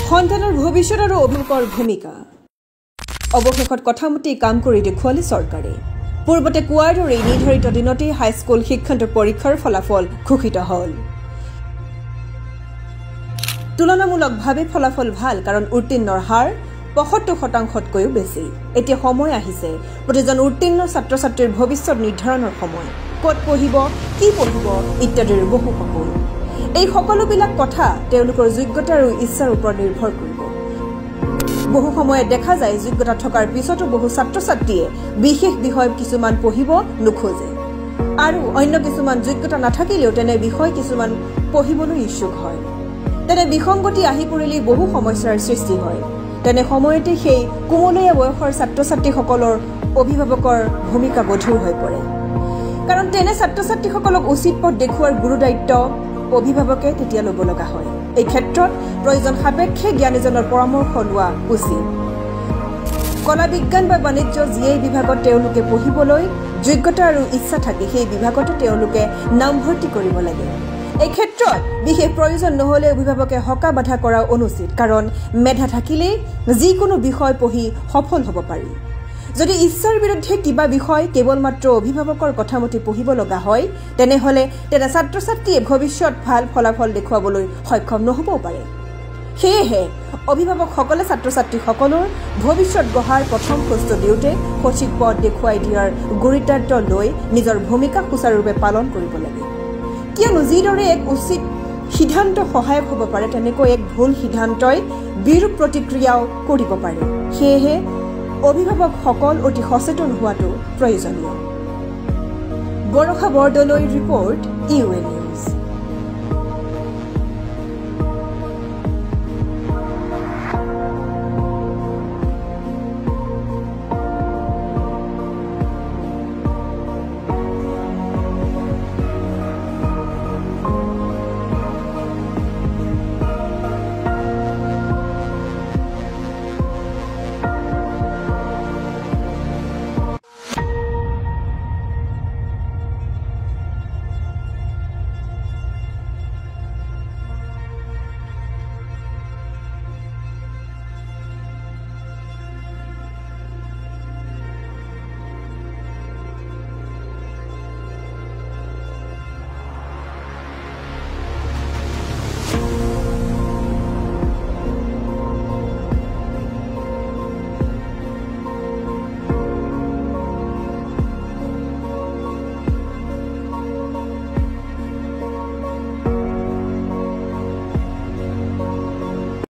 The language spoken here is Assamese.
সন্তানৰ ভৱিষ্যত আৰু অভিভাৱকৰ ভূমিকা অৱশেষত কথামতে কাম কৰি দেখুৱালে চৰকাৰে পূৰ্বতে কোৱাৰ দৰে নিৰ্ধাৰিত দিনতে হাইস্কুল শিক্ষান্ত পৰীক্ষাৰ ফলাফল ঘোষিত হ'ল তুলনামূলকভাৱে ফলাফল ভাল কাৰণ উত্তীৰ্ণৰ হাৰ ৭৫%তকৈও বেছি এতিয়া সময় আহিছে প্ৰতিজন উত্তীৰ্ণ ছাত্ৰ ছাত্ৰীৰ ভৱিষ্যত নিৰ্ধাৰণৰ সময় ক'ত পঢ়িব কি পঢ়িব ইত্যাদিৰ বহু সপোন এই সকলোবিলাক কথা তেওঁলোকৰ যোগ্যতা আৰু ইচ্ছাৰ ওপৰত নিৰ্ভৰ কৰিব বহু সময়ে দেখা যায় যোগ্যতা থকাৰ পিছতো বহু ছাত্ৰ ছাত্ৰীয়ে বিশেষ বিষয় কিছুমান পঢ়িব নোখোজে আৰু অন্য কিছুমান যোগ্যতা নাথাকিলেও তেনে বিষয় কিছুমান পঢ়িবলৈ ইচ্ছুক হয় তেনে বিসংগতি আহি পৰিলে বহু সমস্যাৰ সৃষ্টি হয় তেনে সময়তে সেই কুমলীয়া বয়সৰ ছাত্ৰ ছাত্ৰীসকলৰ অভিভাৱকৰ ভূমিকা গধুৰ হৈ পৰে কাৰণ তেনে ছাত্ৰ ছাত্ৰীসকলক উচিত পথ দেখুৱাৰ গুৰু দায়িত্ব অভিভাৱকে তেতিয়া ল'ব লগা হয় এই ক্ষেত্ৰত প্ৰয়োজন সাপেক্ষে জ্ঞানীজনৰ পৰামৰ্শ লোৱা উচিত কলা বিজ্ঞান বা বাণিজ্য যিয়ে বিভাগত তেওঁলোকে পঢ়িবলৈ যোগ্যতা আৰু ইচ্ছা থাকে সেই বিভাগতে তেওঁলোকে নামভৰ্তি কৰিব লাগে এই ক্ষেত্ৰত বিশেষ প্ৰয়োজন নহলে অভিভাৱকে হকা বাধা কৰা অনুচিত কাৰণ মেধা থাকিলে যিকোনো বিষয় পঢ়ি সফল হ'ব পাৰি যদি ইচ্ছাৰ বিৰুদ্ধে কিবা বিষয় কেৱল মাত্ৰ অভিভাৱকৰ কথামতে পঢ়িব লগা হয় তেনেহলে তেনে ছাত্ৰ ছাত্ৰীয়ে ভৱিষ্যত ভাল ফলাফল দেখুৱাবলৈ সক্ষম নহবও পাৰে সেয়েহে অভিভাৱকসকলে ছাত্ৰ ছাত্ৰীসকলৰ ভৱিষ্যত গঢ়াৰ প্ৰথম খোজটো দিওঁতে সঠিক পথ দেখুৱাই দিয়াৰ গুৰুত্ব লৈ নিজৰ ভূমিকা সুচাৰুৰূপে পালন কৰিব লাগে কিয়নো যিদৰে এক উচিত সিদ্ধান্ত সহায়ক হ'ব পাৰে তেনেকৈ এক ভুল সিদ্ধান্তই বিৰূপ প্ৰতিক্ৰিয়াও কৰিব পাৰে সেয়েহে অভিভাৱকসকল অতি সচেতন হোৱাটো প্ৰয়োজনীয় বৰষা বৰদলৈৰ ৰিপৰ্ট ইউএনইউ